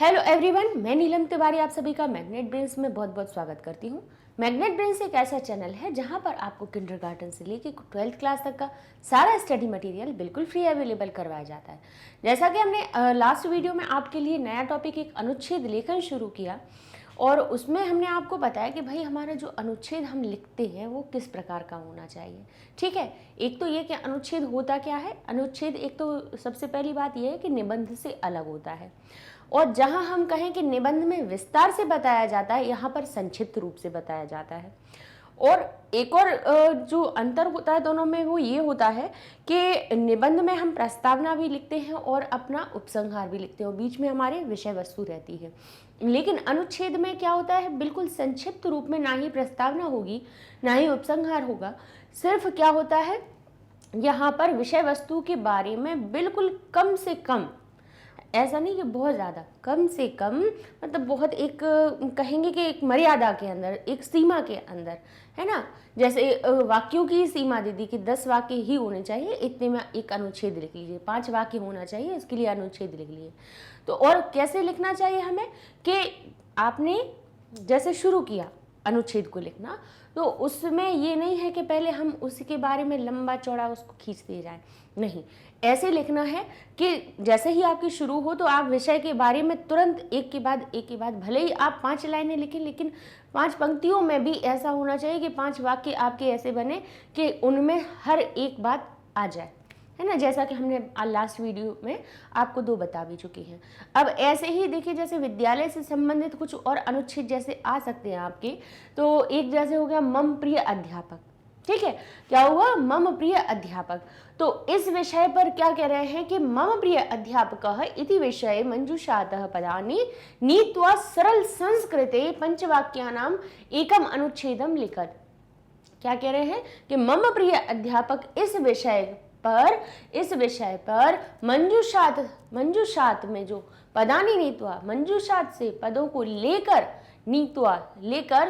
Hello everyone, मैं नीलम तिवारी आप सभी का मैग्नेट ब्रेन्स में बहुत बहुत स्वागत करती हूँ। मैग्नेट ब्रेन्स एक ऐसा चैनल है जहाँ पर आपको किंडरगार्टन से लेकर 12th क्लास तक का सारा स्टडी मटेरियल बिल्कुल फ्री अवेलेबल करवाया जाता है। जैसा कि हमने लास्ट वीडियो में आपके लिए नया टॉपिक एक अनुच्छेद लेखन शुरू किया और उसमें हमने आपको बताया कि भाई हमारा जो अनुच्छेद हम लिखते हैं वो किस प्रकार का होना चाहिए। ठीक है, एक तो ये कि अनुच्छेद होता क्या है। अनुच्छेद एक तो सबसे पहली बात ये है कि निबंध से अलग होता है, और जहां हम कहें कि निबंध में विस्तार से बताया जाता है, यहाँ पर संक्षिप्त रूप से बताया जाता है। और एक और जो अंतर होता है दोनों में वो ये होता है कि निबंध में हम प्रस्तावना भी लिखते हैं और अपना उपसंहार भी लिखते हैं और बीच में हमारे विषय वस्तु रहती है। लेकिन अनुच्छेद में क्या होता है, बिल्कुल संक्षिप्त रूप में ना ही प्रस्तावना होगी ना ही उपसंहार होगा। सिर्फ क्या होता है, यहाँ पर विषय वस्तु के बारे में बिल्कुल कम से कम, ऐसा नहीं कि बहुत ज़्यादा, कम से कम मतलब बहुत एक कहेंगे कि एक मर्यादा के अंदर, एक सीमा के अंदर, है ना। जैसे वाक्यों की सीमा दे दी कि 10 वाक्य ही होने चाहिए, इतने में एक अनुच्छेद लिख लीजिए, 5 वाक्य होना चाहिए, इसके लिए अनुच्छेद लिख लीजिए। तो और कैसे लिखना चाहिए हमें कि आपने जैसे शुरू किया अनुच्छेद को लिखना, तो उसमें ये नहीं है कि पहले हम उसके बारे में लंबा चौड़ा उसको खींचते जाएं, नहीं। ऐसे लिखना है कि जैसे ही आपकी शुरू हो तो आप विषय के बारे में तुरंत एक के बाद भले ही आप 5 लाइनें लिखें, लेकिन 5 पंक्तियों में भी ऐसा होना चाहिए कि 5 वाक्य आपके ऐसे बने कि उनमें हर एक बात आ जाए, है ना। जैसा कि हमने लास्ट वीडियो में आपको 2 बता भी चुकी हैं। अब ऐसे ही देखिए, जैसे विद्यालय से संबंधित कुछ और अनुच्छेद जैसे आ सकते हैं आपके, तो एक जैसे हो गया मम प्रिय अध्यापक। ठीक है, क्या हुआ, मम प्रिय अध्यापक। तो इस विषय पर क्या कह रहे हैं कि मम प्रिय अध्यापकः इति विषये मंजूषातः पदानि नीत्वा सरल संस्कृते पंचवाक्यानाम एकम अनुच्छेदम लिखत। क्या कह रहे हैं कि मम प्रिय अध्यापक इस विषय पर मंजूषात में जो पदानी नीत्वा, मंजूषात से पदों को लेकर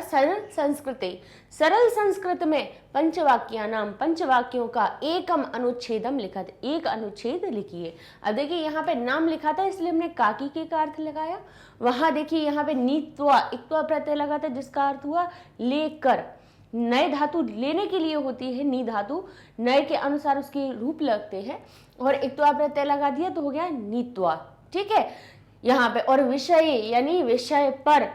सरल संस्कृत में पंचवाक्यों का एकम अनुच्छेदम लिखत, एक अनुच्छेद लिखिए। अब देखिए यहाँ पे नाम लिखा था इसलिए हमने काकी के का अर्थ लगाया। वहां देखिए यहाँ पे नीत्वा इक्त्वा प्रत्यय लगा था जिसका अर्थ हुआ लेकर। नए धातु लेने के लिए होती है, नी धातु नए के अनुसार उसके रूप लगते हैं, और इक्त्वा प्रत्यय लगा दिया तो हो गया नीत्वा। ठीक है, यहाँ पे और विषय यानी विषय पर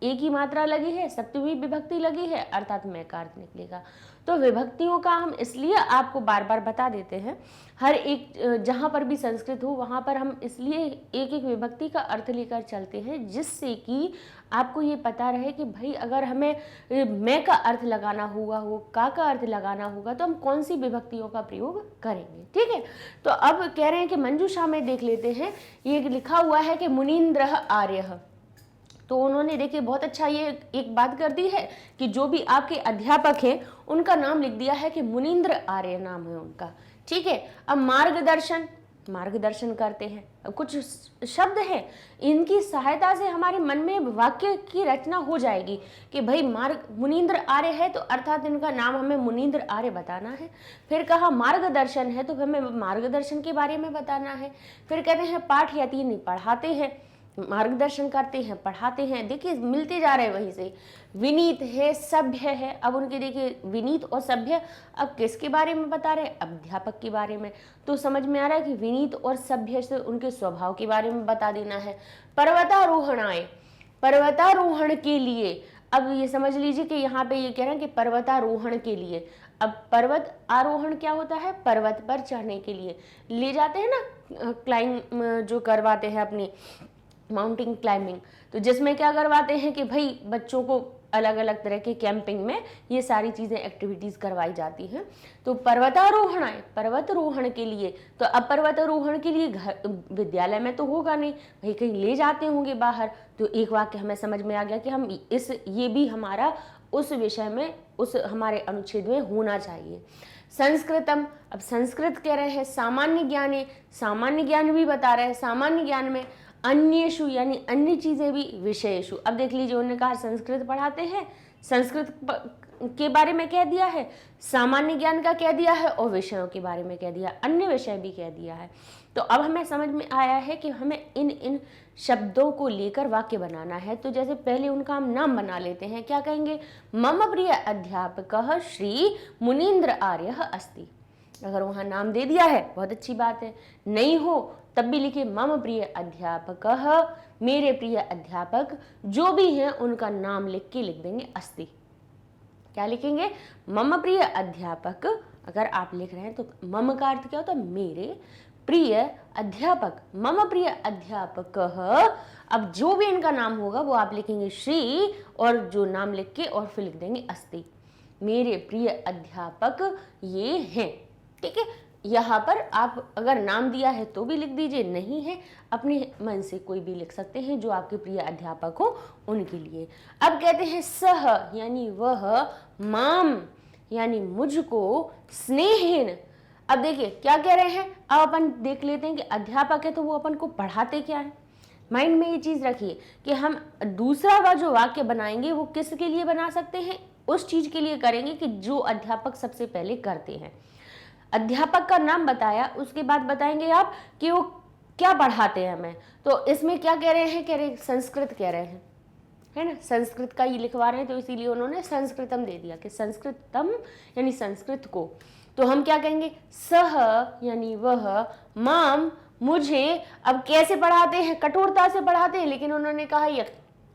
एक ही मात्रा लगी है, सप्तमी विभक्ति लगी है, अर्थात में का अर्थ निकलेगा। तो विभक्तियों का हम इसलिए आपको बार बार बता देते हैं, हर एक जहाँ पर भी संस्कृत हो वहाँ पर हम इसलिए एक एक विभक्ति का अर्थ लेकर चलते हैं, जिससे कि आपको ये पता रहे कि भाई अगर हमें मैं का अर्थ लगाना हुआ हो, का अर्थ लगाना होगा, तो हम कौन सी विभक्तियों का प्रयोग करेंगे। ठीक है, तो अब कह रहे हैं कि मंजूषा में देख लेते हैं, ये लिखा हुआ है कि मुनीन्द्रः आर्यः। तो उन्होंने देखिए बहुत अच्छा ये एक बात कर दी है कि जो भी आपके अध्यापक हैं उनका नाम लिख दिया है कि मुनीन्द्र आर्य नाम है उनका। ठीक है, अब मार्गदर्शन करते हैं। अब कुछ शब्द हैं, इनकी सहायता से हमारे मन में वाक्य की रचना हो जाएगी कि भाई मुनीन्द्र आर्य है तो अर्थात इनका नाम हमें मुनीन्द्र आर्य बताना है। फिर कहा मार्गदर्शन है तो हमें मार्गदर्शन के बारे में बताना है। फिर कहते हैं पाठ यति पढ़ाते हैं, मार्गदर्शन करते हैं, पढ़ाते हैं। देखिए मिलते जा रहे हैं वहीं से। विनीत है, सभ्य है। अब उनके देखिए विनीत और सभ्य अब किसके बारे में बता रहे हैं, अध्यापक के बारे में। तो समझ में आ रहा है कि विनीत और सभ्य से उनके स्वभाव के बारे में बता देना है। पर्वतारोहण के लिए, अब ये समझ लीजिए कि यहाँ पे ये कह रहे हैं कि पर्वतारोहण के लिए। अब पर्वत आरोहण क्या होता है, पर्वत पर चढ़ने के लिए ले जाते हैं ना, क्लाइंब जो करवाते हैं अपनी माउंटेन क्लाइंबिंग, तो जिसमें क्या करवाते हैं कि भाई बच्चों को अलग अलग तरह के कैंपिंग में ये सारी चीज़ें एक्टिविटीज़ करवाई जाती हैं। तो पर्वतारोहण आए, पर्वतारोहण के लिए। तो अब पर्वतारोहण के लिए घर विद्यालय में तो होगा नहीं, भाई कहीं ले जाते होंगे बाहर। तो एक वाक्य हमें समझ में आ गया कि हम ये भी हमारा उस विषय में, उस हमारे अनुच्छेद में होना चाहिए। संस्कृतम, अब संस्कृत कह रहे हैं सामान्य ज्ञान भी बता रहे हैं। सामान्य ज्ञान में अन्येषु यानी अन्य चीजें भी, विषयेषु। अब देख लीजिए उन्होंने कहा संस्कृत पढ़ाते हैं, संस्कृत के बारे में कह दिया है, सामान्य ज्ञान का कह दिया है और विषयों के बारे में कह दिया, अन्य विषय भी कह दिया है। तो अब हमें समझ में आया है कि हमें इन इन शब्दों को लेकर वाक्य बनाना है। तो जैसे पहले उनका हम नाम बना लेते हैं, क्या कहेंगे? मम प्रिय अध्यापकः श्री मुनीन्द्र आर्यः अस्ति। अगर वहाँ नाम दे दिया है बहुत अच्छी बात है, नहीं हो तब भी लिखिए मम प्रिय अध्यापकः, मेरे प्रिय अध्यापक जो भी हैं उनका नाम लिख के लिख देंगे अस्ति। क्या लिखेंगे? मम प्रिय अध्यापक। अगर आप लिख रहे हैं तो मम का अर्थ क्या होता है? मेरे प्रिय अध्यापक, मम प्रिय अध्यापकः। अब जो भी इनका नाम होगा वो आप लिखेंगे श्री और जो नाम लिख के और फिर लिख देंगे अस्ति। मेरे प्रिय अध्यापक ये हैं। ठीक है, यहाँ पर आप अगर नाम दिया है तो भी लिख दीजिए, नहीं है अपने मन से कोई भी लिख सकते हैं जो आपके प्रिय अध्यापक हो उनके लिए। अब कहते हैं सह यानी वह, माम यानी मुझको, स्नेहिन। अब देखिए क्या कह रहे हैं, अब अपन देख लेते हैं कि अध्यापक है तो वो अपन को पढ़ाते क्या है। माइंड में ये चीज रखिए कि हम दूसरा जो वाक्य बनाएंगे वो किसके लिए बना सकते हैं? उस चीज के लिए करेंगे कि जो अध्यापक सबसे पहले करते हैं। अध्यापक का नाम बताया, उसके बाद बताएंगे आप कि वो क्या पढ़ाते हैं हमें। तो इसमें क्या कह रहे हैं? कह रहे संस्कृत कह रहे हैं, है ना, संस्कृत का ही लिखवा रहे हैं तो इसीलिए उन्होंने संस्कृतम दे दिया कि संस्कृतम यानी संस्कृत को। तो हम क्या कहेंगे? सह यानी वह, माम मुझे। अब कैसे पढ़ाते हैं? कठोरता से पढ़ाते हैं, लेकिन उन्होंने कहा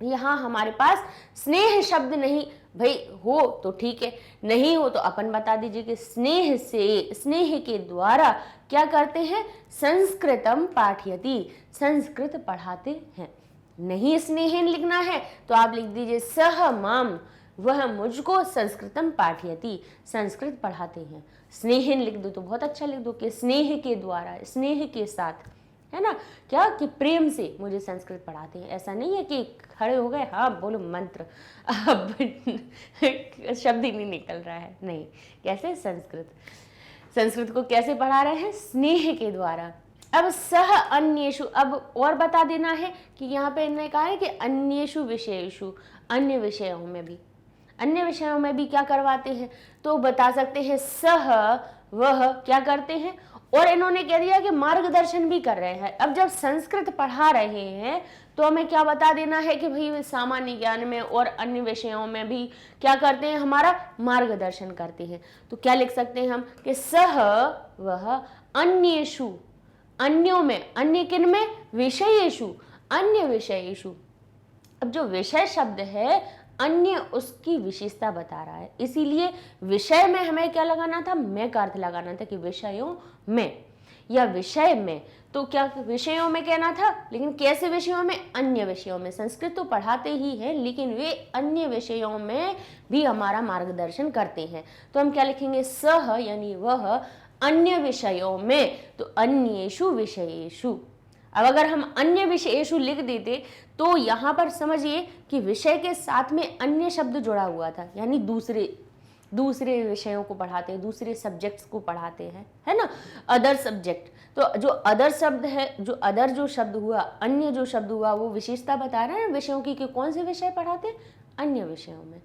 यहाँ हमारे पास स्नेह शब्द नहीं। भाई हो तो ठीक है, नहीं हो तो अपन बता दीजिए कि स्नेह से, स्नेह के द्वारा क्या करते हैं? संस्कृतम पाठयति, संस्कृत पढ़ाते हैं। नहीं स्नेहन लिखना है तो आप लिख दीजिए सह माम, वह मुझको संस्कृतम पाठयति, संस्कृत पढ़ाते हैं। स्नेहन लिख दो तो बहुत अच्छा लिख दो कि स्नेह के द्वारा, स्नेह के साथ, है ना, क्या कि प्रेम से मुझे संस्कृत पढ़ाते हैं। ऐसा नहीं है कि खड़े हो गए हाँ बोलो मंत्र, अब शब्द ही नहीं निकल रहा है, नहीं। कैसे? संस्कृत को कैसे पढ़ा रहे हैं? स्नेह के द्वारा। अब सह अन्येषु, अब और बता देना है कि यहाँ पे इन्होंने कहा है कि अन्येषु विषयेषु, अन्य विषयों में भी, अन्य विषयों में भी क्या करवाते हैं? तो बता सकते हैं सह वह क्या करते हैं, और इन्होंने कह दिया कि मार्गदर्शन भी कर रहे हैं। अब जब संस्कृत पढ़ा रहे हैं तो हमें क्या बता देना है कि भाई सामान्य ज्ञान में और अन्य विषयों में भी क्या करते हैं? हमारा मार्गदर्शन करते हैं। तो क्या लिख सकते हैं हम कि सह वह अन्येषु, अन्यों में, अन्य किन में? विषयेषु, अन्य विषयेषु। अब जो विषय शब्द है अन्य उसकी विशेषता बता रहा है, इसीलिए विषय में हमें क्या लगाना था? मैं का अर्थ लगाना था कि विषयों में या विषय में। तो क्या विषयों में कहना था, लेकिन कैसे विषयों में? अन्य विषयों में। संस्कृत तो पढ़ाते ही हैं लेकिन वे अन्य विषयों में भी हमारा मार्गदर्शन करते हैं। तो हम क्या लिखेंगे? सह यानी वह अन्य विषयों में, तो अन्येषु विषयेषु। अब अगर हम अन्य विषयेषु लिख देते तो यहाँ पर समझिए कि विषय के साथ में अन्य शब्द जुड़ा हुआ था, यानी दूसरे विषयों को पढ़ाते हैं, दूसरे सब्जेक्ट्स को पढ़ाते हैं, है ना, अदर सब्जेक्ट। तो जो अदर शब्द है, जो अदर जो शब्द हुआ, अन्य जो शब्द हुआ, वो विशेषता बता रहे हैं विषयों की कि कौन से विषय पढ़ाते हैं? अन्य विषयों में।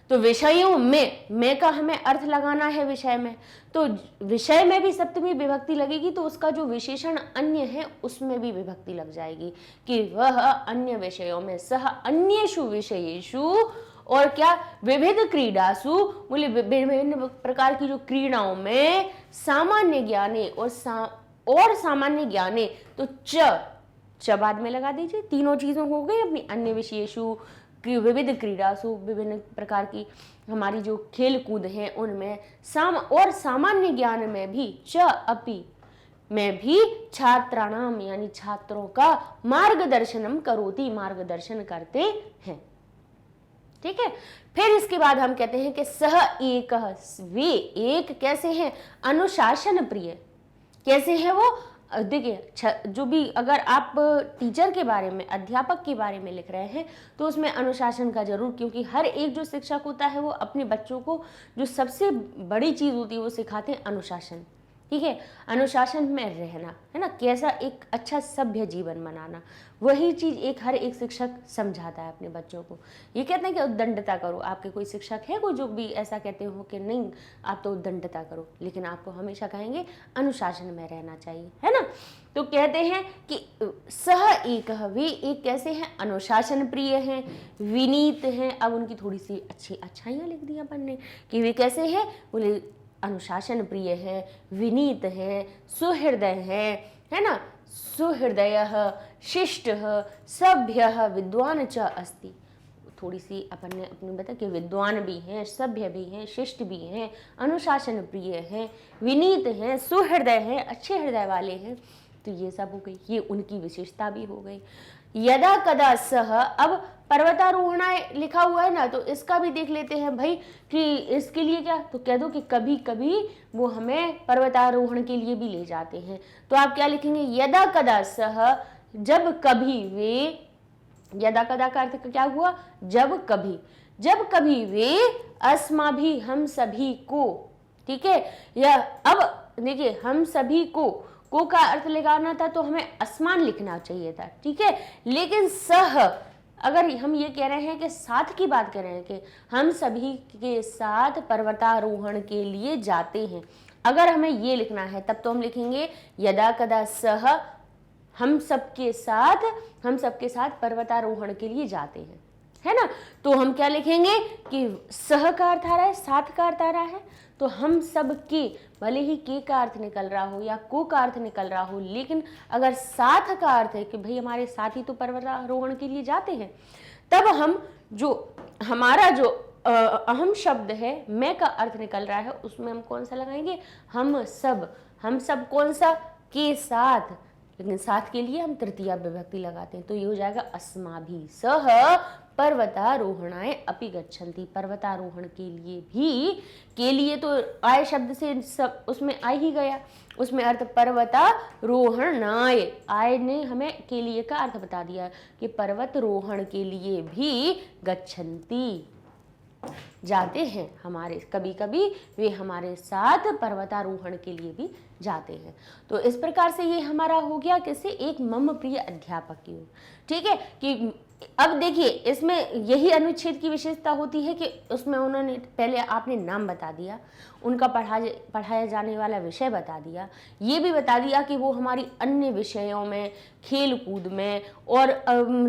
तो विषयों में, मैं का हमें अर्थ लगाना है विषय में, तो विषय में भी सप्तमी विभक्ति लगेगी तो उसका जो विशेषण अन्य है उसमें भी विभक्ति लग जाएगी कि वह अन्य विषयों में, सह अन्येषु विषयेषु, और क्या? विविध क्रीडासु, बोले विभिन्न प्रकार की जो क्रीड़ाओं में, सामान्य ज्ञाने और सामान्य ज्ञाने, तो च बाद में लगा दीजिए। तीनों चीजों हो गई अपनी, अन्य विषयेषु, विविध क्रीडासु, विभिन्न प्रकार की हमारी जो खेल कूद हैं उनमें, और सामान्य ज्ञान में भी, च अपि में भी, छात्राणाम यानी छात्रों का, मार्गदर्शनम करोति मार्गदर्शन करते हैं। ठीक है, फिर इसके बाद हम कहते हैं कि सह एक, वे एक कैसे हैं? अनुशासन प्रिय। कैसे हैं वो? देखिए जो भी अगर आप टीचर के बारे में, अध्यापक के बारे में लिख रहे हैं तो उसमें अनुशासन का जरूर, क्योंकि हर एक जो शिक्षक होता है वो अपने बच्चों को जो सबसे बड़ी चीज होती है वो सिखाते हैं अनुशासन। ठीक है, अनुशासन में रहना, है ना, कैसा एक अच्छा सभ्य जीवन बनाना, वही चीज़ हर एक शिक्षक समझाता है अपने बच्चों को। ये कहते हैं कि उद्दंडता करो, आपके कोई शिक्षक है कोई जो भी ऐसा कहते हो कि नहीं आप तो उद्दंडता करो, लेकिन आपको हमेशा कहेंगे अनुशासन में रहना चाहिए, है ना। तो कहते हैं कि सह एक, वे एक कैसे हैं, अनुशासन प्रिय हैं, विनीत हैं। अब उनकी थोड़ी सी अच्छाइयाँ लिख दी अपन ने कि वे कैसे हैं, बोले अनुशासन प्रिय है, विनीत है, सुहृदय है ना, सुहृदय, शिष्ट, सभ्य, विद्वान च अस्ति। थोड़ी सी अपन ने अपने बता कि विद्वान भी हैं, सभ्य भी हैं, शिष्ट भी हैं, अनुशासन प्रिय हैं, विनीत हैं, सुहृदय हैं, अच्छे हृदय वाले हैं। तो ये सब हो गई, ये उनकी विशेषता भी हो गई। यदा कदा सह, अब पर्वतारोहणाय लिखा हुआ है ना, तो इसका भी देख लेते हैं भाई कि इसके लिए क्या, तो कह दो कि कभी कभी वो हमें पर्वतारोहण के लिए भी ले जाते हैं। तो आप क्या लिखेंगे, यदा कदा सह, जब कभी वे, यदा कदा का अर्थ क्या हुआ, जब कभी वे, अस्मा भी हम सभी को, ठीक है, या अब देखिए हम सभी को का अर्थ लगाना था तो हमें असमान लिखना चाहिए था, ठीक है, लेकिन सह, अगर हम ये कह रहे हैं कि साथ की बात कर रहे हैं कि हम सभी के साथ पर्वतारोहण के लिए जाते हैं, अगर हमें ये लिखना है तब तो हम लिखेंगे यदा कदा सह, हम सबके साथ पर्वतारोहण के लिए जाते हैं, है ना। तो हम क्या लिखेंगे कि सह का अर्थ आ रहा है, साथ का अर्थ आ रहा है, तो हम सब के, भले ही के का अर्थ निकल रहा हो या को का अर्थ निकल रहा हो, लेकिन अगर साथ का अर्थ है कि भाई हमारे साथ ही तो पर्वतारोहण के लिए जाते हैं, तब हम जो हमारा जो अहम शब्द है, मैं का अर्थ निकल रहा है, उसमें हम कौन सा लगाएंगे, हम सब कौन सा, के साथ, लेकिन साथ के लिए हम तृतीया विभक्ति लगाते हैं, तो ये हो जाएगा अस्माभि सह पर्वतारोहणाय अपि गच्छन्ति। पर्वतारोहण के लिए तो आय शब्द से सब उसमें आ ही गया, उसमें अर्थ पर्वतारोहणाय, आय ने हमें के लिए का अर्थ बता दिया कि पर्वतारोहण के लिए भी गच्छन्ति, जाते हैं, हमारे कभी कभी वे हमारे साथ पर्वतारोहण के लिए भी जाते हैं। तो इस प्रकार से ये हमारा हो गया किसी एक मम प्रिय अध्यापक की, ठीक है। कि अब देखिए इसमें यही अनुच्छेद की विशेषता होती है कि उसमें उन्होंने पहले आपने नाम बता दिया, उनका पढ़ाया जाने वाला विषय बता दिया, ये भी बता दिया कि वो हमारी अन्य विषयों में, खेल कूद में और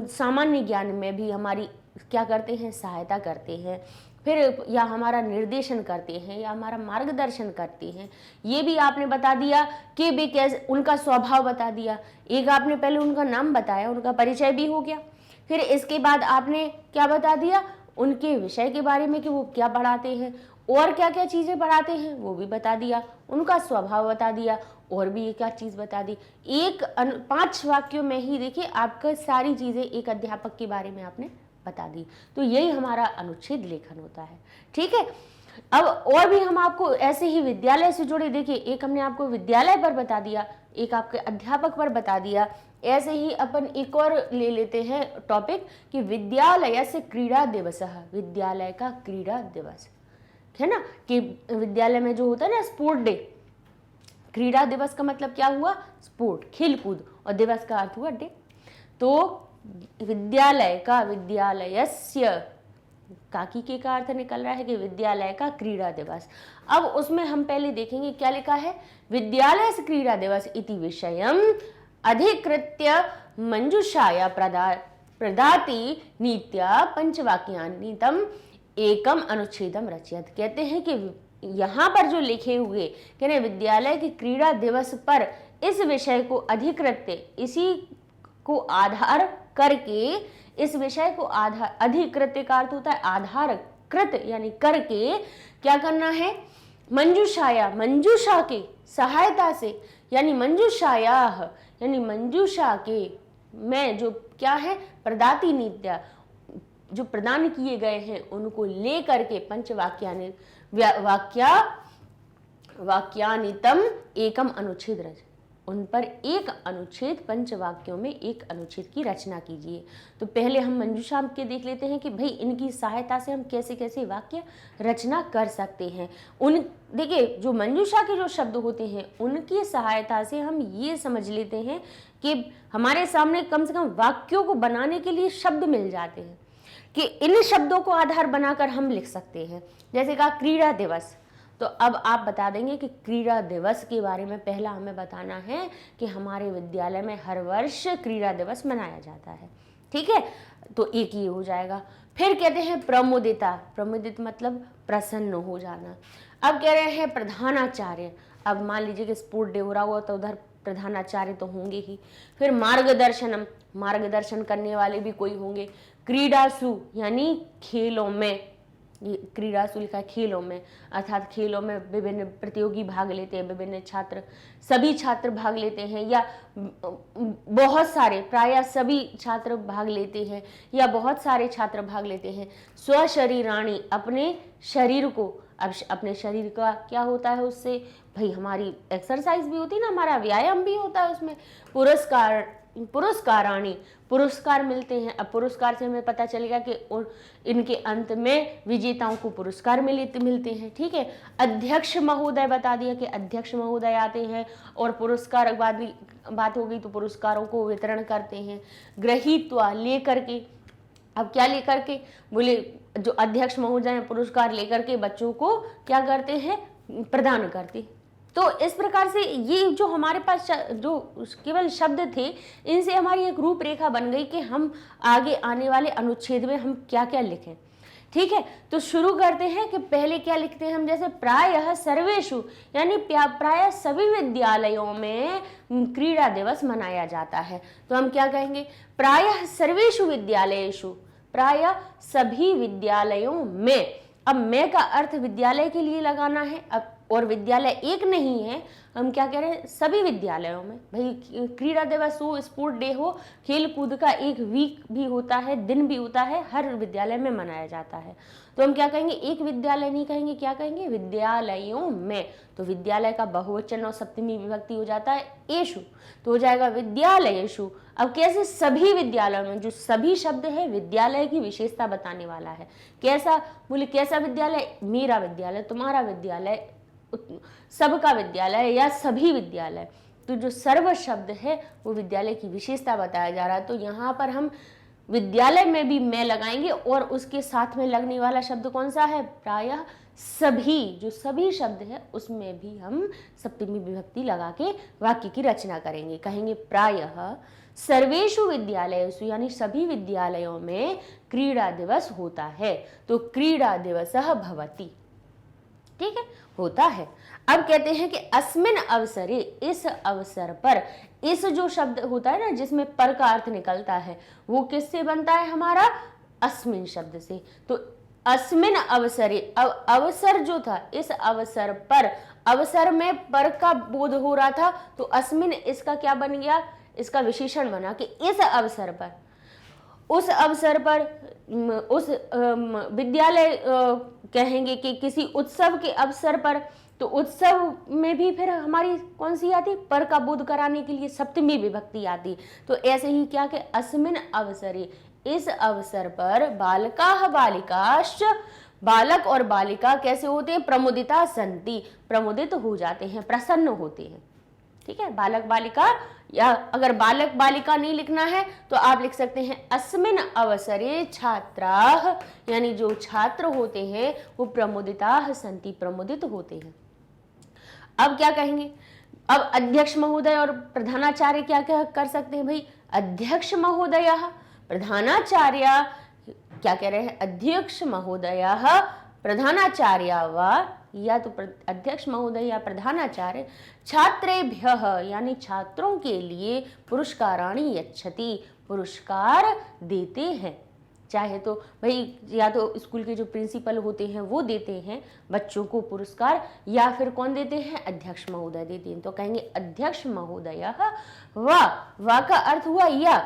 सामान्य ज्ञान में भी हमारी क्या करते हैं, सहायता करते हैं, फिर या हमारा निर्देशन करते हैं या हमारा मार्गदर्शन करते हैं। ये भी आपने बता दिया कि वे कैसे, उनका स्वभाव बता दिया, एक आपने पहले उनका नाम बताया, उनका परिचय भी हो गया, फिर इसके बाद आपने क्या बता दिया, उनके विषय के बारे में कि वो क्या पढ़ाते हैं और क्या क्या चीज़ें पढ़ाते हैं वो भी बता दिया, उनका स्वभाव बता दिया, और भी एक आध चीज़ बता दी। 5 वाक्यों में ही देखिए आपका सारी चीज़ें एक अध्यापक के बारे में आपने बता दी। तो यही हमारा अनुच्छेद लेखन होता है, ठीक है। अब और भी हम आपको ऐसे ही विद्यालय से जुड़े, देखिए एक हमने आपको विद्यालय पर बता दिया, एक आपके अध्यापक पर बता दिया, ऐसे ही अपन एक और ले लेते हैं टॉपिक कि विद्यालय से क्रीड़ा दिवस, विद्यालय का क्रीड़ा दिवस, है ना, कि विद्यालय में जो होता है ना स्पोर्ट डे, क्रीड़ा दिवस का मतलब क्या हुआ, स्पोर्ट, खेल कूद, और दिवस का अर्थ हुआ डे। तो विद्यालय का, विद्यालयस्य, काकी के का अर्थ निकल रहा है कि विद्यालय का क्रीड़ा दिवस। अब उसमें हम पहले देखेंगे क्या लिखा है, विद्यालय से क्रीड़ा दिवस इति विषयम अधिकृत्य मंजूषाया प्रदाति नीत्या पंचवाक्यानि तम एकम अनुच्छेदम रचयत। कहते हैं कि यहाँ पर जो लिखे हुए कह रहे विद्यालय के क्रीड़ा दिवस पर इस विषय को अधिकृत्य, इसी को आधार करके, इस विषय को आधार, अधिकृत्य का अर्थ होता है आधार, कृत यानी करके क्या करना है, मंजूषाया, मंजूषा के सहायता से, यानी मंजूषाया यानी मंजूषा के में जो क्या है, प्रदाति नित्या, जो प्रदान किए गए हैं उनको ले करके वाक्यानितम एकम अनुच्छेद रच, उन पर एक अनुच्छेद, पंचवाक्यों में एक अनुच्छेद की रचना कीजिए। तो पहले हम मंजूषा के देख लेते हैं कि भाई इनकी सहायता से हम कैसे कैसे वाक्य रचना कर सकते हैं। देखिए जो मंजूषा के जो शब्द होते हैं उनकी सहायता से हम ये समझ लेते हैं कि हमारे सामने कम से कम वाक्यों को बनाने के लिए शब्द मिल जाते हैं कि इन शब्दों को आधार बनाकर हम लिख सकते हैं। जैसे कहा क्रीड़ा दिवस, तो अब आप बता देंगे कि क्रीड़ा दिवस के बारे में पहला हमें बताना है कि हमारे विद्यालय में हर वर्ष क्रीड़ा दिवस मनाया जाता है। ठीक है, तो एक ये हो जाएगा। फिर कहते हैं प्रमुदिता, प्रमुदित मतलब प्रसन्न हो जाना। अब कह रहे हैं प्रधानाचार्य, अब मान लीजिए कि स्पोर्ट डे हो रहा हुआ तो उधर प्रधानाचार्य तो होंगे ही। फिर मार्गदर्शनम, मार्गदर्शन करने वाले भी कोई होंगे। क्रीडासु यानी खेलों में, ये क्रीडासु लिखा है खेलों में, अर्थात खेलों में विभिन्न प्रतियोगी भाग लेते हैं, विभिन्न छात्र, सभी छात्र भाग लेते हैं या बहुत सारे, प्रायः सभी छात्र भाग लेते हैं या बहुत सारे छात्र भाग लेते हैं। स्वशरीराणी, अपने शरीर को, अब अपने शरीर का क्या होता है उससे, भाई हमारी एक्सरसाइज भी होती है ना, हमारा व्यायाम भी होता है उसमें। पुरस्कार, पुरस्काराणी, पुरस्कार मिलते हैं। अब पुरस्कार से हमें पता चलेगा कि इनके अंत में विजेताओं को पुरस्कार मिलते हैं। ठीक है, अध्यक्ष महोदय बता दिया कि अध्यक्ष महोदय आते हैं और पुरस्कार बात होगी तो पुरस्कारों को वितरण करते हैं। गृहीत्वा, लेकर के, अब क्या लेकर के, बोले जो अध्यक्ष महोदय पुरस्कार लेकर के बच्चों को क्या करते हैं, प्रदान करते। तो इस प्रकार से ये जो हमारे पास जो केवल शब्द थे, इनसे हमारी एक रूपरेखा बन गई कि हम आगे आने वाले अनुच्छेद में हम क्या क्या लिखें। ठीक है, तो शुरू करते हैं कि पहले क्या लिखते हैं हम। जैसे प्रायः सर्वेषु, यानी प्रायः सभी विद्यालयों में क्रीड़ा दिवस मनाया जाता है। तो हम क्या कहेंगे, प्रायः सर्वेषु विद्यालयेषु, प्रायः सभी विद्यालयों में। अब मैं का अर्थ विद्यालय के लिए लगाना है, अब और विद्यालय एक नहीं है, हम क्या कह रहे हैं, सभी विद्यालयों में। भाई क्रीड़ा दिवस हो, स्पोर्ट डे हो, खेल कूद का एक वीक भी होता है, दिन भी होता है, हर विद्यालय में मनाया जाता है। तो हम क्या कहेंगे, एक विद्यालय नहीं कहेंगे, क्या कहेंगे, विद्यालयों में। तो विद्यालय का बहुवचन और सप्तमी विभक्ति हो जाता है एषु, तो हो जाएगा विद्यालयेषु। अब कैसे, सभी विद्यालयों में, जो सभी शब्द है विद्यालय की विशेषता बताने वाला है। कैसा, बोले कैसा विद्यालय, मेरा विद्यालय, तुम्हारा विद्यालय, सबका विद्यालय या सभी विद्यालय। तो जो सर्व शब्द है वो विद्यालय की विशेषता बताया जा रहा है। तो यहाँ पर हम विद्यालय में भी मैं लगाएंगे और उसके साथ में लगने वाला शब्द कौन सा है, प्रायः सभी, जो सभी शब्द है उसमें भी हम सप्तमी विभक्ति लगा के वाक्य की रचना करेंगे। कहेंगे प्रायः सर्वेषु विद्यालयेषु, यानी सभी विद्यालयों में क्रीड़ा दिवस होता है। तो क्रीड़ा दिवसः भवति, ठीक है, होता है। अब कहते हैं कि अस्मिन अवसरे, इस अवसर पर, इस जो शब्द होता है ना जिसमें पर का अर्थ निकलता है, वो किससे बनता है हमारा, अस्मिन शब्द से। तो अस्मिन अवसरे, अवसर जो था, इस अवसर पर, अवसर में पर का बोध हो रहा था, तो अस्मिन इसका क्या बन गया, इसका विशेषण बना कि इस अवसर पर, उस अवसर पर, उस विद्यालय कहेंगे कि किसी उत्सव के अवसर पर, तो उत्सव में भी फिर हमारी कौन सी आती, पर का बोध कराने के लिए सप्तमी विभक्ति आती। तो ऐसे ही क्या कि अस्मिन अवसरे, इस अवसर पर, बालकाः बालिकाश्च, बालक और बालिका कैसे होते हैं, प्रमुदिता सन्ति, प्रमुदित हो जाते हैं, प्रसन्न होते हैं। ठीक है, बालक बालिका, या अगर बालक बालिका नहीं लिखना है तो आप लिख सकते हैं अस्मिन अवसरे छात्राः, यानी जो छात्र होते हैं वो प्रमुदिताः सन्ति, प्रमुदित होते हैं। अब क्या कहेंगे, अब अध्यक्ष महोदय और प्रधानाचार्य क्या क्या कर सकते हैं भाई, अध्यक्ष महोदयः, प्रधानाचार्य क्या कह रहे हैं, अध्यक्ष महोदयः प्रधानाचार्य वा, या तो अध्यक्ष महोदय या प्रधानाचार्य छात्रेभ्यः, यानी छात्रों के लिए पुरस्काराणि यच्छति, पुरस्कार देते हैं। चाहे तो भाई या तो स्कूल के जो प्रिंसिपल होते हैं वो देते हैं बच्चों को पुरस्कार, या फिर कौन देते हैं, अध्यक्ष महोदय देते हैं। तो कहेंगे अध्यक्ष महोदयः वा, वा का अर्थ हुआ या,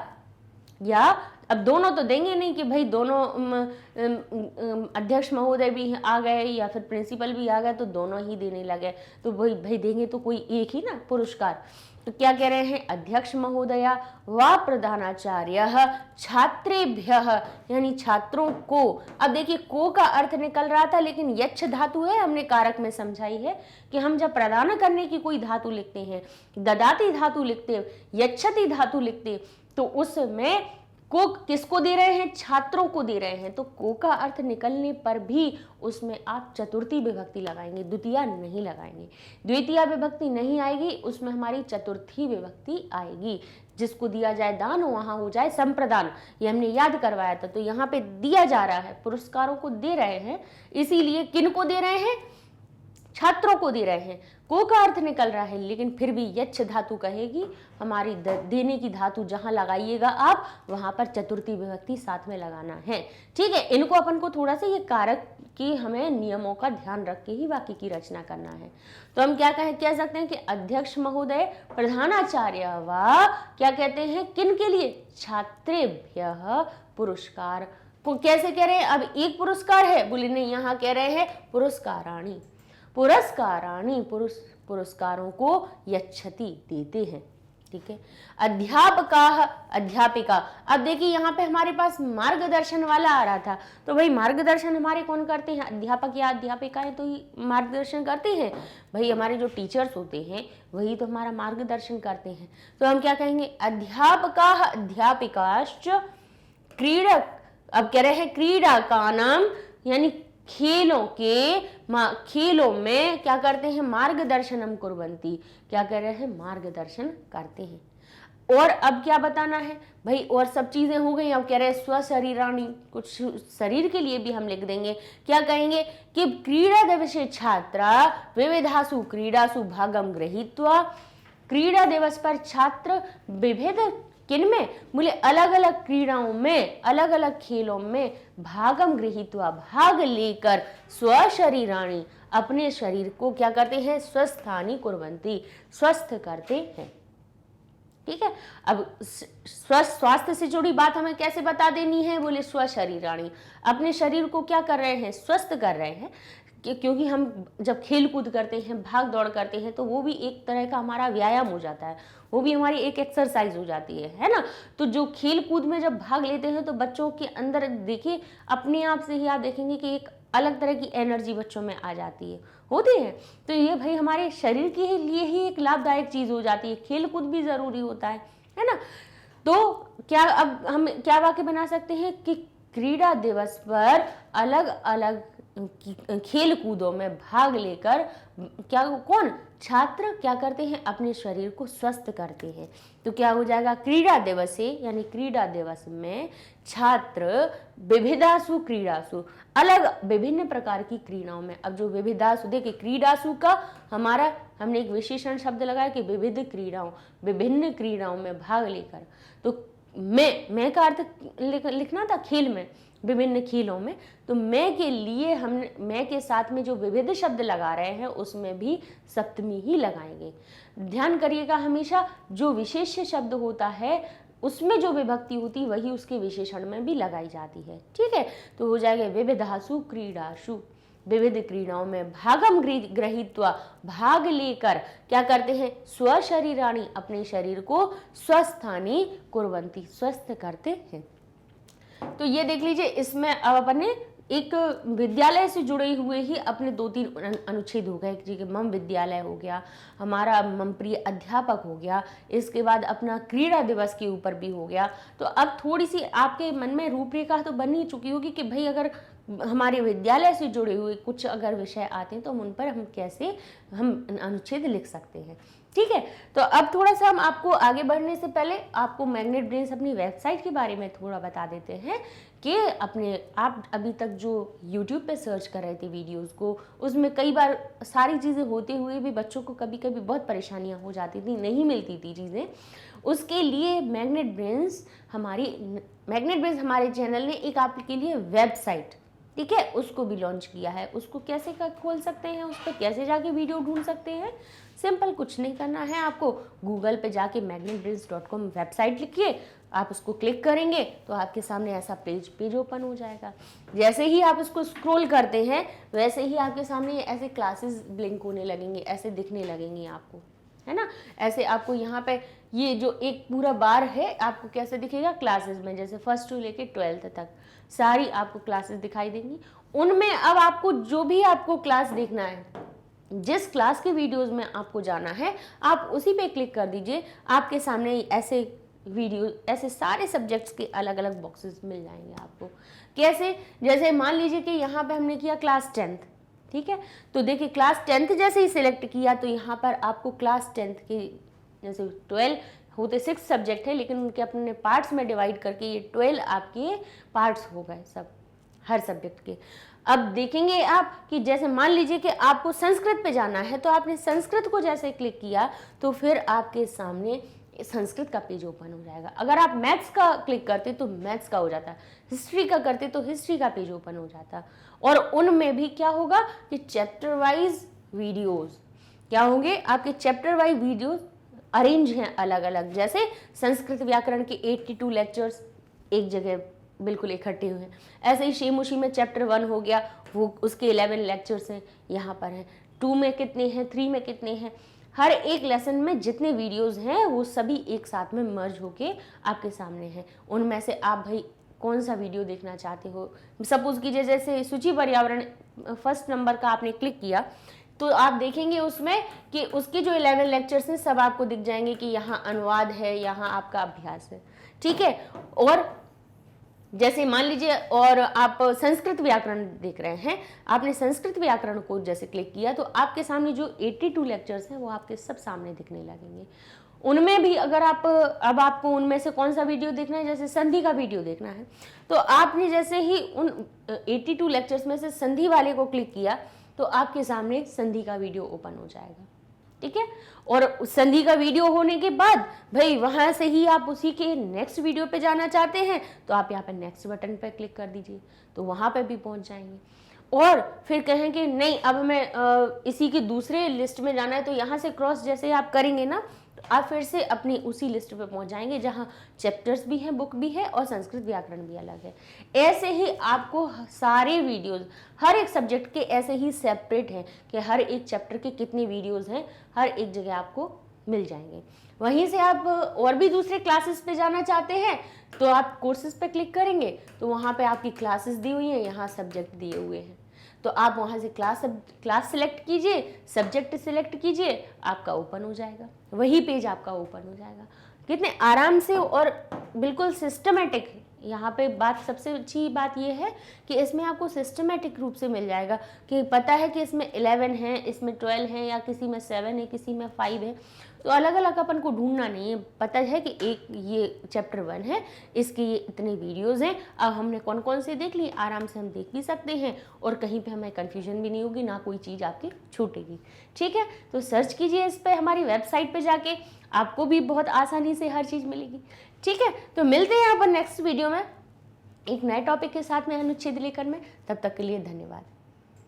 या अब दोनों तो देंगे नहीं कि भाई दोनों अध्यक्ष महोदय भी आ गए या फिर प्रिंसिपल भी आ गए तो दोनों ही देने लगे, तो भाई देंगे तो कोई एक ही ना पुरस्कार। तो क्या कह रहे हैं, अध्यक्ष महोदया व प्रधानाचार्य छात्रेभ्य, यानी छात्रों को। अब देखिए को का अर्थ निकल रहा था लेकिन यच्छ धातु है, हमने कारक में समझाई है कि हम जब प्रदान करने की कोई धातु लिखते हैं, ददाती धातु लिखते, यच्छति धातु लिखते, तो उसमें को किसको दे रहे हैं, छात्रों को दे रहे हैं। तो को का अर्थ निकलने पर भी उसमें आप चतुर्थी विभक्ति लगाएंगे, द्वितीया नहीं लगाएंगे। द्वितीया विभक्ति नहीं आएगी, उसमें हमारी चतुर्थी विभक्ति आएगी। जिसको दिया जाए दान वहां हो जाए संप्रदान, ये हमने याद करवाया था। तो यहाँ पे दिया जा रहा है, पुरस्कारों को दे रहे हैं, इसीलिए किन को दे रहे हैं, छात्रों को दे रहे हैं। को का अर्थ निकल रहा है लेकिन फिर भी यच्छ धातु कहेगी, हमारी देने की धातु जहां लगाइएगा आप वहां पर चतुर्थी विभक्ति साथ में लगाना है। ठीक है, इनको अपन को थोड़ा सा ये कारक की हमें नियमों का ध्यान रख के ही वाक्य की रचना करना है। तो हम क्या कह सकते हैं कि अध्यक्ष महोदय प्रधानाचार्य व क्या कहते हैं किन के लिए, छात्रेभ्य पुरस्कार को कैसे कह रहे हैं, अब एक पुरस्कार है, बोले नहीं, यहाँ कह रहे हैं पुरस्काराणी, पुरस्काराणी पुरस्कारों को यच्छति देते हैं। ठीक है, अध्यापका अध्यापिका। अब देखिए यहाँ पे हमारे पास मार्गदर्शन वाला आ रहा था, तो भाई मार्गदर्शन हमारे कौन करते हैं, अध्यापक या अध्यापिकाएं तो ही मार्गदर्शन करते हैं। भाई हमारे जो टीचर्स होते हैं वही तो हमारा मार्गदर्शन करते हैं। तो हम क्या कहेंगे, अध्यापका अध्यापिकाश्च क्रीडक। अब कह रहे हैं क्रीडा का नाम, यानी खेलों में क्या करते हैं, मार्गदर्शनम कुर्वन्ति, क्या कर रहे हैं, मार्गदर्शन करते हैं। और अब क्या बताना है भाई, और सब चीजें हो गई। अब कह रहे हैं स्वशरीराणी, कुछ शरीर के लिए भी हम लिख देंगे, क्या कहेंगे कि क्रीड़ा दिवसे छात्रा विविधासु क्रीडासु भागम गृहीत्वा। क्रीड़ा दिवस पर छात्र विविध किनमें, बोले अलग अलग क्रीड़ाओं में, अलग अलग खेलों में भागम गृहीत्वा भाग लेकर स्वशरीराणी अपने शरीर को क्या करते हैं, स्वस्थानी कुर्वन्ति स्वस्थ करते हैं। ठीक है, अब स्वास्थ्य से जुड़ी बात हमें कैसे बता देनी है, बोले स्वशरीराणी अपने शरीर को क्या कर रहे हैं, स्वस्थ कर रहे हैं। क्योंकि हम जब खेल कूद करते हैं, भाग दौड़ करते हैं, तो वो भी एक तरह का हमारा व्यायाम हो जाता है, वो भी हमारी एक एक्सरसाइज हो जाती है ना। तो जो खेल कूद में जब भाग लेते हैं तो बच्चों के अंदर देखिए अपने आप से ही आप देखेंगे कि एक अलग तरह की एनर्जी बच्चों में आ जाती है, होती है। तो ये भाई हमारे शरीर के लिए ही एक लाभदायक चीज हो जाती है, खेल कूद भी जरूरी होता है ना। तो क्या अब हम क्या वाक्य बना सकते हैं कि क्रीड़ा दिवस पर अलग अलग खेल कूदों में भाग लेकर क्या कौन, छात्र क्या करते हैं, अपने शरीर को स्वस्थ करते हैं। तो क्या हो जाएगा, क्रीड़ा दिवस से, यानी क्रीड़ा दिवस में छात्र विविधासु क्रीड़ासु अलग विभिन्न प्रकार की क्रीड़ाओं में। अब जो विविधासु, देखिए क्रीड़ासु का हमारा हमने एक विशेषण शब्द लगाया कि विविध क्रीड़ाओं, विभिन्न क्रीड़ाओं में भाग लेकर। तो मैं का अर्थ लिखना था खेल में, विभिन्न खेलों में। तो मैं के लिए हम मैं के साथ में जो विविध शब्द लगा रहे हैं उसमें भी सप्तमी ही लगाएंगे। ध्यान करिएगा, हमेशा जो विशेष शब्द होता है उसमें जो विभक्ति होती वही उसके विशेषण में भी लगाई जाती है। ठीक है, तो हो जाएगा विविधासु क्रीडासु, विविध क्रीड़ाओं में भागम गृहीत्वा भाग लेकर क्या करते हैं, स्वशरीराणी अपने शरीर को स्वस्थानी कुर्वन्ति स्वस्थ करते हैं। तो ये देख लीजिए, इसमें अब अपने एक विद्यालय से जुड़े हुए ही अपने 2-3 अनुच्छेद हो गए, जी मम विद्यालय हो गया, हमारा मम प्रिय अध्यापक हो गया, इसके बाद अपना क्रीड़ा दिवस के ऊपर भी हो गया। तो अब थोड़ी सी आपके मन में रूपरेखा तो बन ही चुकी होगी कि भाई अगर हमारे विद्यालय से जुड़े हुए कुछ अगर विषय आते हैं तो उन पर हम कैसे अनुच्छेद लिख सकते हैं। ठीक है, तो अब थोड़ा सा हम आपको आगे बढ़ने से पहले आपको मैग्नेट ब्रेन्स अपनी वेबसाइट के बारे में थोड़ा बता देते हैं कि आप अभी तक जो YouTube पे सर्च कर रहे थे वीडियोस को, उसमें कई बार सारी चीज़ें होते हुए भी बच्चों को कभी कभी बहुत परेशानियां हो जाती थी, नहीं मिलती थी चीज़ें। उसके लिए मैग्नेट ब्रेन्स हमारे चैनल ने एक आपके लिए वेबसाइट, ठीक है, उसको भी लॉन्च किया है। उसको कैसे खोल सकते हैं, उस पर कैसे जाके वीडियो ढूंढ सकते हैं, सिंपल कुछ नहीं करना है आपको, गूगल पे जाके magnetbrains.com वेबसाइट लिखिए, आप उसको क्लिक करेंगे तो आपके सामने ऐसा पेज ओपन हो जाएगा। जैसे ही आप उसको स्क्रॉल करते हैं वैसे ही आपके सामने ऐसे क्लासेस ब्लिंक होने लगेंगे, ऐसे दिखने लगेंगे आपको, है ना। ऐसे आपको यहाँ पे ये जो एक पूरा बार है आपको कैसे दिखेगा, क्लासेस में, जैसे फर्स्ट टू लेके 12th तक सारी आपको क्लासेस दिखाई देंगी। उनमें अब आपको जो भी आपको क्लास देखना है, जिस क्लास के वीडियोस में आपको जाना है, आप उसी पे क्लिक कर दीजिए। आपके सामने ऐसे वीडियो, ऐसे सारे सब्जेक्ट्स के अलग अलग बॉक्सेस मिल जाएंगे आपको। कैसे, जैसे मान लीजिए कि यहाँ पे हमने किया क्लास 10th, ठीक है, तो देखिए क्लास 10th जैसे ही सिलेक्ट किया तो यहाँ पर आपको क्लास 10th के, जैसे 12 होते 6 सब्जेक्ट है लेकिन उनके अपने पार्ट्स में डिवाइड करके ये 12 आपके पार्ट्स हो गए सब, हर सब्जेक्ट के। अब देखेंगे आप कि जैसे मान लीजिए कि आपको संस्कृत पे जाना है, तो आपने संस्कृत को जैसे क्लिक किया तो फिर आपके सामने संस्कृत का पेज ओपन हो जाएगा। अगर आप मैथ्स का क्लिक करते तो मैथ्स का हो जाता, हिस्ट्री का करते तो हिस्ट्री का पेज ओपन हो जाता। और उनमें भी क्या होगा कि चैप्टर वाइज वीडियोस क्या होंगे, आपके चैप्टर वाइज वीडियोस अरेंज हैं अलग अलग। जैसे संस्कृत व्याकरण के 82 लेक्चर्स एक जगह बिल्कुल इकट्ठे हुए हैं, ऐसे ही शेमुशी में चैप्टर 1 हो गया, वो उसके 11 लेक्चर्स हैं यहाँ पर हैं। 2 में कितने हैं, 3 में कितने हैं, हर एक लेसन में जितने वीडियोस हैं वो सभी एक साथ में मर्ज होके आपके सामने हैं। उनमें से आप भाई कौन सा वीडियो देखना चाहते हो, सपोज कीजिए जैसे सूची पर्यावरण फर्स्ट नंबर का आपने क्लिक किया तो आप देखेंगे उसमें कि उसके जो 11 लेक्चर्स हैं सब आपको दिख जाएंगे कि यहाँ अनुवाद है, यहाँ आपका अभ्यास है, ठीक है। और जैसे मान लीजिए और आप संस्कृत व्याकरण देख रहे हैं, आपने संस्कृत व्याकरण को जैसे क्लिक किया तो आपके सामने जो 82 लेक्चर्स हैं वो आपके सब सामने दिखने लगेंगे। उनमें भी अगर आप, अब आपको उनमें से कौन सा वीडियो देखना है, जैसे संधि का वीडियो देखना है, तो आपने जैसे ही उन 82 लेक्चर्स में से संधि वाले को क्लिक किया तो आपके सामने संधि का वीडियो ओपन हो जाएगा, ठीक है। और संधि का वीडियो होने के बाद भाई वहां से ही आप उसी के नेक्स्ट वीडियो पे जाना चाहते हैं तो आप यहाँ पे नेक्स्ट बटन पे क्लिक कर दीजिए तो वहां पे भी पहुंच जाएंगे। और फिर कहें कि नहीं अब हमें इसी के दूसरे लिस्ट में जाना है, तो यहाँ से क्रॉस जैसे आप करेंगे ना तो आप फिर से अपनी उसी लिस्ट पे पहुंच जाएंगे जहाँ चैप्टर्स भी हैं, बुक भी है और संस्कृत व्याकरण भी अलग है। ऐसे ही आपको सारे वीडियोस हर एक सब्जेक्ट के ऐसे ही सेपरेट हैं कि हर एक चैप्टर के कितने वीडियोस हैं, हर एक जगह आपको मिल जाएंगे। वहीं से आप और भी दूसरे क्लासेस पे जाना चाहते हैं तो आप कोर्सेज पे क्लिक करेंगे तो वहाँ पे आपकी क्लासेस दी हुई हैं, यहाँ सब्जेक्ट दिए हुए हैं, तो आप वहाँ से क्लास सिलेक्ट कीजिए, सब्जेक्ट सिलेक्ट कीजिए, आपका ओपन हो जाएगा, वही पेज आपका ओपन हो जाएगा। कितने आराम से और बिल्कुल सिस्टमेटिक। यहाँ पे बात, सबसे अच्छी बात ये है कि इसमें आपको सिस्टमेटिक रूप से मिल जाएगा कि पता है कि इसमें 11 है, इसमें 12 है, या किसी में 7 है, किसी में 5 है, तो अलग अलग अपन को ढूंढना नहीं है। पता है कि एक ये चैप्टर 1 है, इसके ये इतने वीडियोस हैं, अब हमने कौन कौन से देख ली, आराम से हम देख भी सकते हैं और कहीं पे हमें कन्फ्यूजन भी नहीं होगी, ना कोई चीज़ आपकी छूटेगी, ठीक है। तो सर्च कीजिए इस पर, हमारी वेबसाइट पे जाके आपको भी बहुत आसानी से हर चीज़ मिलेगी, ठीक है। तो मिलते हैं अपन नेक्स्ट वीडियो में एक नए टॉपिक के साथ में, अनुच्छेद लेकर में। तब तक के लिए धन्यवाद।